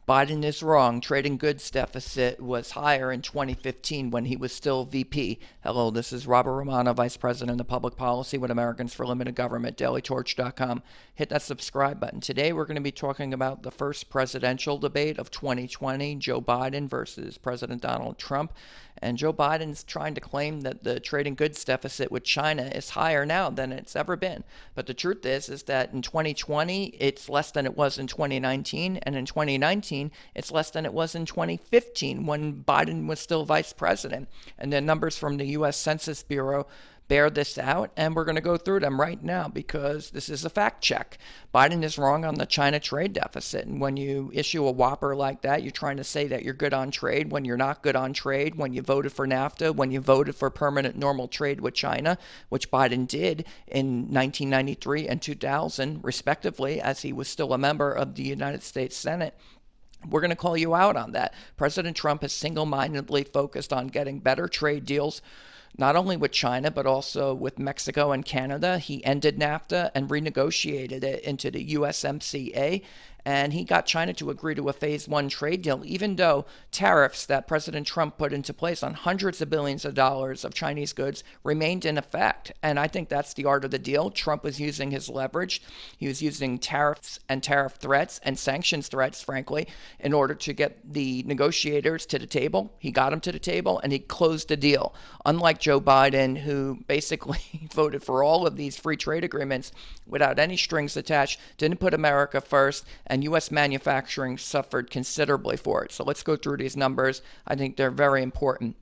Biden is wrong. Trade and goods deficit was higher in 2015 when he was still VP. Hello, this is Robert Romano, Vice President of Public Policy with Americans for Limited Government, dailytorch.com. Hit that subscribe button. Today we're going to be talking about the first presidential debate of 2020, Joe Biden versus President Donald Trump. And Joe Biden's trying to claim that the trade and goods deficit with China is higher now than it's ever been. But the truth is that in 2020, it's less than it was in 2019. And in 2019, it's less than it was in 2015 when Biden was still vice president. And the numbers from the U.S. Census Bureau bear this out, and we're going to go through them right now because this is a fact check. Biden is wrong on the China trade deficit, and when you issue a whopper like that, you're trying to say that you're good on trade when you're not good on trade, when you voted for NAFTA, when you voted for permanent normal trade with China, which Biden did in 1993 and 2000, respectively, as he was still a member of the United States Senate. We're going to call you out on that. President Trump has single-mindedly focused on getting better trade deals, not only with China, but also with Mexico and Canada. He ended NAFTA and renegotiated it into the USMCA. And he got China to agree to a phase one trade deal, even though tariffs that President Trump put into place on hundreds of billions of dollars of Chinese goods remained in effect. And I think that's the art of the deal. Trump was using his leverage. He was using tariffs and tariff threats and sanctions threats, frankly, in order to get the negotiators to the table. He got them to the table and he closed the deal. Unlike Joe Biden, who basically voted for all of these free trade agreements without any strings attached, didn't put America first, and U.S. manufacturing suffered considerably for it. So let's go through these numbers. I think they're very important.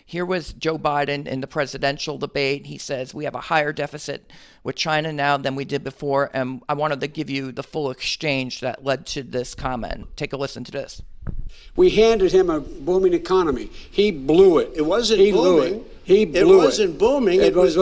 Here was Joe Biden in the presidential debate. He says, we have a higher deficit with China now than we did before. And I wanted to give you the full exchange that led to this comment. Take a listen to this. We handed him a booming economy. He blew it. It wasn't he booming. Blew it. He blew it wasn't booming. It was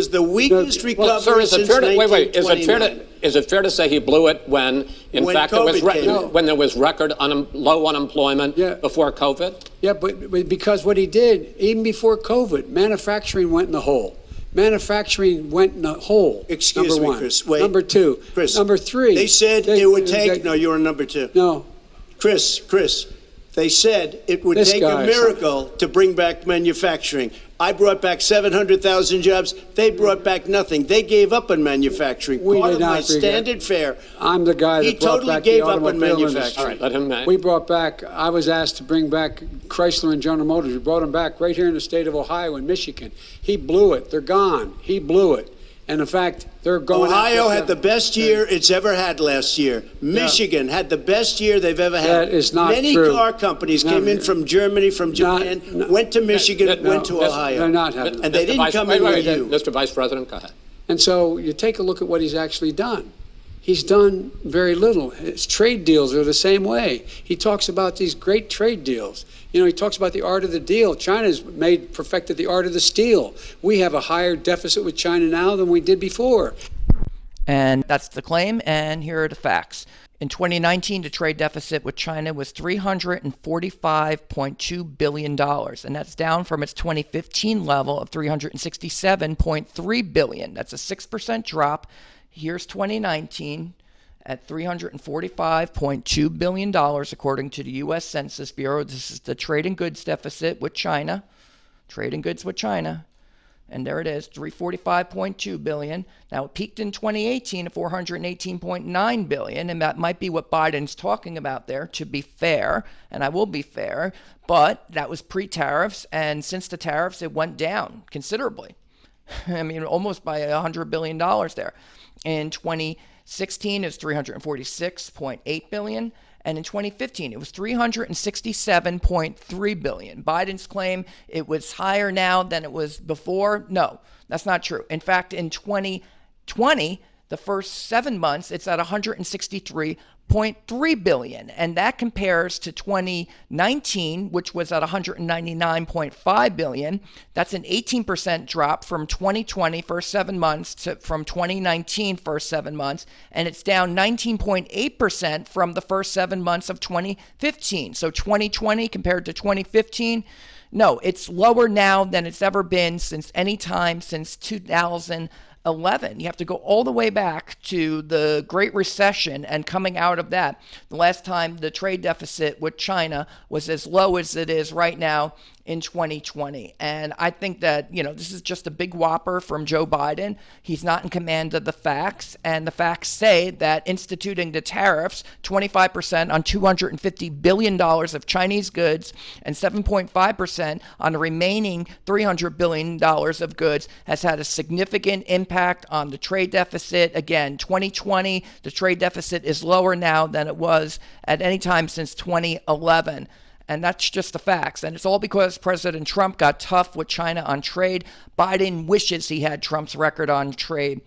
the weakest recovery since 1929. Is it fair to say he blew it when fact, when there was record low unemployment before COVID? Yeah, but because what he did, even before COVID, manufacturing went in the hole. Manufacturing went in the hole. Excuse me, Chris. Wait. Number two. Chris. Number three. They said it would take. No, you're on number two. No. Chris. They said it would take a miracle to bring back manufacturing. I brought back 700,000 jobs. They brought back nothing. They gave up on manufacturing. Part of my standard fare. I'm the guy that brought back the automobile industry. All right, let him. We brought back. I was asked to bring back Chrysler and General Motors. We brought them back right here in the state of Ohio and Michigan. He blew it. They're gone. He blew it. And in fact, they're going. Ohio had the best year it's ever had last year. Michigan had the best year they've ever had. That is not Many true. car companies came in from Germany, from Japan, went to Michigan, went to Ohio. They're not having. And they didn't come in with you. Mr. Vice President, go ahead. And so you take a look at what he's actually done. He's done very little. His trade deals are the same way. He talks about these great trade deals. You know, he talks about the art of the deal. China's perfected the art of the steal. We have a higher deficit with China now than we did before. And that's the claim, and here are the facts. In 2019, the trade deficit with China was $345.2 billion, and that's down from its 2015 level of $367.3 billion. That's a 6% drop. Here's 2019 at $345.2 billion, according to the U.S. Census Bureau. This is the trade and goods deficit with China. Trade and goods with China. And there it is, $345.2 billion. Now, it peaked in 2018 at $418.9 billion, and that might be what Biden's talking about there, to be fair, and I will be fair, but that was pre-tariffs, and since the tariffs, it went down considerably. I mean, almost by $100 billion there. In 2016, it was $346.8 billion. And in 2015, it was $367.3 billion. Biden's claim it was higher now than it was before. No, that's not true. In fact, in 2020, the first 7 months, it's at $163.3 billion. And that compares to 2019, which was at $199.5 billion. That's an 18% drop from 2020 first 7 months to from 2019 first 7 months. And it's down 19.8% from the first 7 months of 2015. So 2020 compared to 2015, no, it's lower now than it's ever been since any time since 2000. 2011. You have to go all the way back to the Great Recession and coming out of that. The last time the trade deficit with China was as low as it is right now in 2020. And I think that, this is just a big whopper from Joe Biden. He's not in command of the facts. And the facts say that instituting the tariffs, 25% on $250 billion of Chinese goods and 7.5% on the remaining $300 billion of goods, has had a significant impact on the trade deficit. Again, 2020, the trade deficit is lower now than it was at any time since 2011. And that's just the facts. And it's all because President Trump got tough with China on trade. Biden wishes he had Trump's record on trade.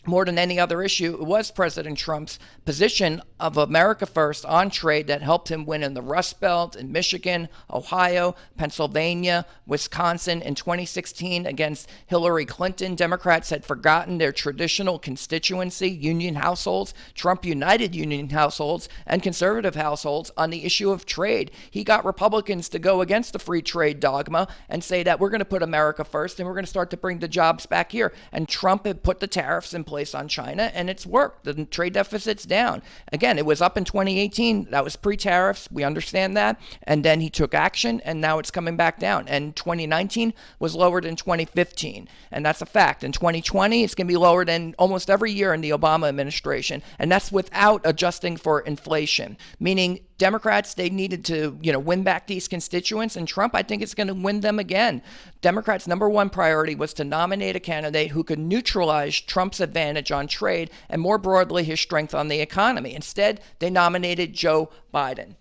More than any other issue, it was President Trump's position of America First on trade that helped him win in the Rust Belt, in Michigan, Ohio, Pennsylvania, Wisconsin in 2016 against Hillary Clinton. Democrats had forgotten their traditional constituency, union households. Trump united union households and conservative households on the issue of trade. He got Republicans to go against the free trade dogma and say that we're going to put America first and we're going to start to bring the jobs back here. And Trump had put the tariffs in place on China, and it's worked. The trade deficit's down. Again, it was up in 2018. That was pre-tariffs. We understand that. And then he took action, and now it's coming back down. And 2019 was lower than 2015. And that's a fact. In 2020, it's going to be lower than almost every year in the Obama administration. And that's without adjusting for inflation, meaning Democrats, they needed to, win back these constituents, and Trump, I think, is going to win them again. Democrats' number one priority was to nominate a candidate who could neutralize Trump's advantage on trade and, more broadly, his strength on the economy. Instead, they nominated Joe Biden.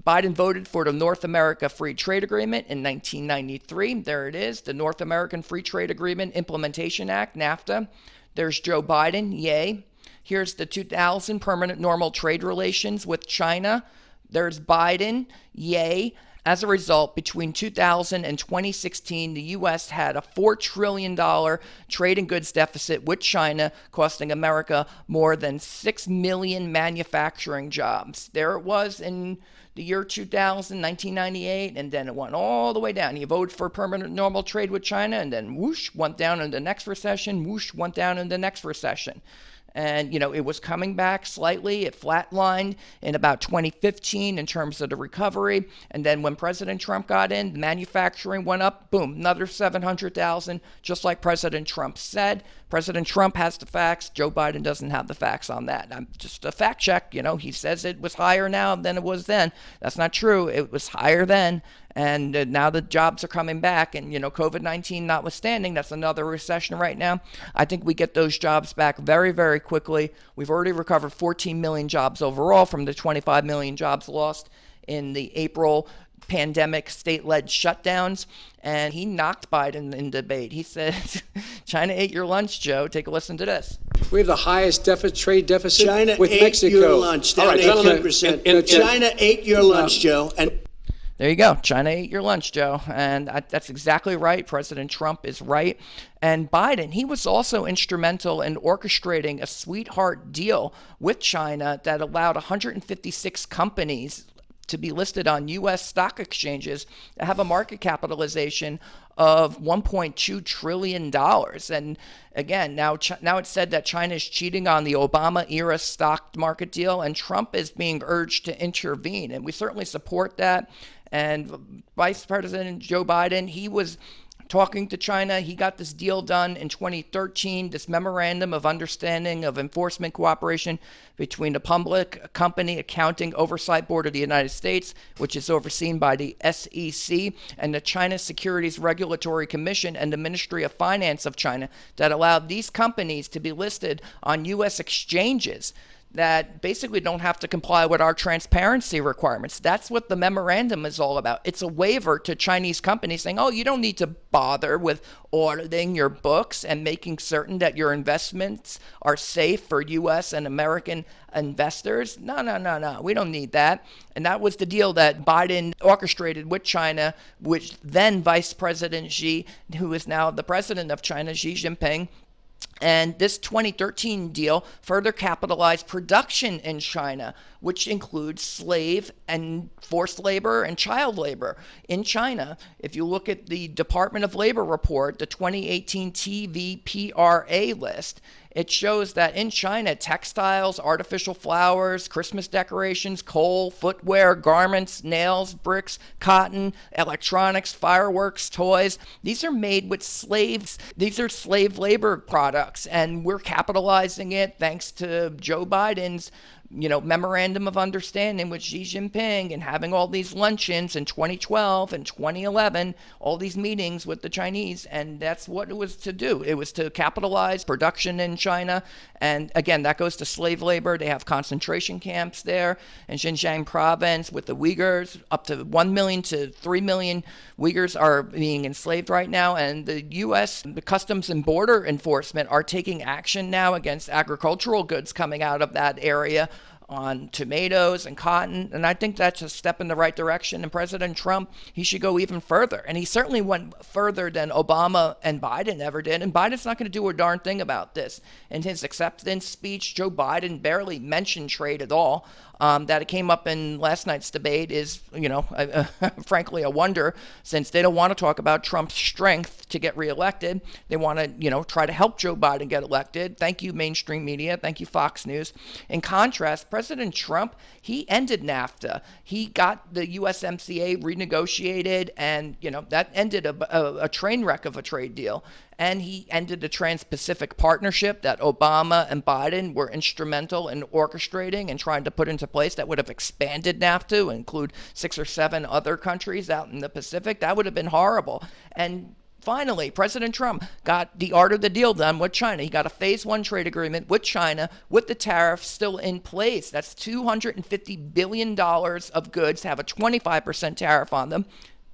Biden voted for the North America Free Trade Agreement in 1993. There it is, the North American Free Trade Agreement Implementation Act, NAFTA. There's Joe Biden, yay. Here's the 2000 Permanent Normal Trade Relations with China. There's Biden, yay. As a result, between 2000 and 2016, the U.S. had a $4 trillion trade and goods deficit with China, costing America more than 6 million manufacturing jobs. There it was in the year 2000, 1998, and then it went all the way down. You voted for permanent normal trade with China, and then whoosh, went down in the next recession, whoosh, went down in the next recession. And, it was coming back slightly. It flatlined in about 2015 in terms of the recovery. And then when President Trump got in, manufacturing went up, boom, another 700,000, just like President Trump said. President Trump has the facts. Joe Biden doesn't have the facts on that. I'm just a fact check. He says it was higher now than it was then. That's not true. It was higher then. And now the jobs are coming back. And, COVID-19 notwithstanding, that's another recession right now. I think we get those jobs back very, very quickly. We've already recovered 14 million jobs overall from the 25 million jobs lost in the April pandemic state-led shutdowns. And he knocked Biden in debate. He said, China ate your lunch, Joe. Take a listen to this. We have the highest trade deficit China with ate Mexico. Your lunch, down 18%. China ate your lunch, Joe. And there you go. China ate your lunch, Joe. And that's exactly right. President Trump is right. And Biden, he was also instrumental in orchestrating a sweetheart deal with China that allowed 156 companies to be listed on U.S. stock exchanges that have a market capitalization of $1.2 trillion. And again, now it's said that China is cheating on the Obama-era stock market deal, and Trump is being urged to intervene. And we certainly support that. And Vice President Joe Biden, he was talking to China. He got this deal done in 2013, this memorandum of understanding of enforcement cooperation between the Public Company Accounting Oversight Board of the United States, which is overseen by the SEC, and the China Securities Regulatory Commission and the Ministry of Finance of China, that allowed these companies to be listed on U.S. exchanges that basically don't have to comply with our transparency requirements. That's what the memorandum is all about. It's a waiver to Chinese companies saying, oh, you don't need to bother with auditing your books and making certain that your investments are safe for U.S. and American investors. No. We don't need that. And that was the deal that Biden orchestrated with China, which then Vice President Xi, who is now the president of China, Xi Jinping, And this 2013 deal further capitalized production in China, which includes slave and forced labor and child labor in China. If you look at the Department of Labor report, the 2018 TVPRA list, it shows that in China, textiles, artificial flowers, Christmas decorations, coal, footwear, garments, nails, bricks, cotton, electronics, fireworks, toys, these are made with slaves. These are slave labor products, and we're capitalizing it thanks to Joe Biden's memorandum of understanding with Xi Jinping and having all these luncheons in 2012 and 2011, all these meetings with the Chinese. And that's what it was to do. It was to capitalize production in China. And again, that goes to slave labor. They have concentration camps there in Xinjiang province with the Uyghurs. Up to 1 million to 3 million Uyghurs are being enslaved right now. And the U.S. the Customs and Border Enforcement are taking action now against agricultural goods coming out of that area on tomatoes and cotton. And I think that's a step in the right direction. And President Trump, he should go even further. And he certainly went further than Obama and Biden ever did. And Biden's not going to do a darn thing about this. In his acceptance speech, Joe Biden barely mentioned trade at all. That it came up in last night's debate is, frankly, a wonder, since they don't want to talk about Trump's strength to get reelected. They want to, try to help Joe Biden get elected. Thank you, mainstream media. Thank you, Fox News. In contrast, President Trump, he ended NAFTA. He got the USMCA renegotiated, and, that ended a train wreck of a trade deal. And he ended the Trans-Pacific Partnership that Obama and Biden were instrumental in orchestrating and trying to put into place that would have expanded NAFTA to include 6 or 7 other countries out in the Pacific. That would have been horrible. And finally, President Trump got the art of the deal done with China. He got a phase 1 trade agreement with China with the tariffs still in place. That's $250 billion of goods have a 25% tariff on them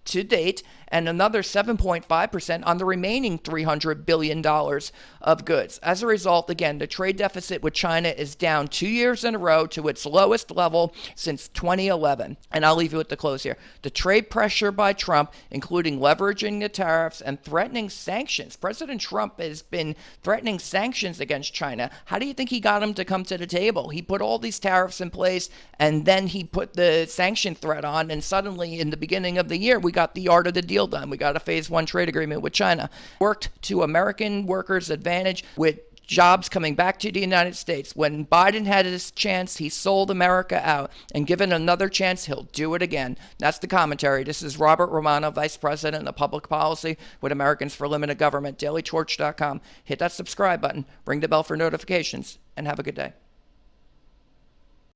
to date, and another 7.5% on the remaining $300 billion of goods. As a result, again, the trade deficit with China is down 2 years in a row to its lowest level since 2011. And I'll leave you with the close here. The trade pressure by Trump, including leveraging the tariffs and threatening sanctions. President Trump has been threatening sanctions against China. How do you think he got them to come to the table? He put all these tariffs in place, and then he put the sanction threat on, and suddenly in the beginning of the year, we got the art of the deal done. We got a phase 1 trade agreement with China. Worked to American workers' advantage with jobs coming back to the United States. When Biden had his chance, he sold America out. And given another chance, he'll do it again. That's the commentary. This is Robert Romano, Vice President of Public Policy with Americans for Limited Government, dailytorch.com. Hit that subscribe button, ring the bell for notifications, and have a good day.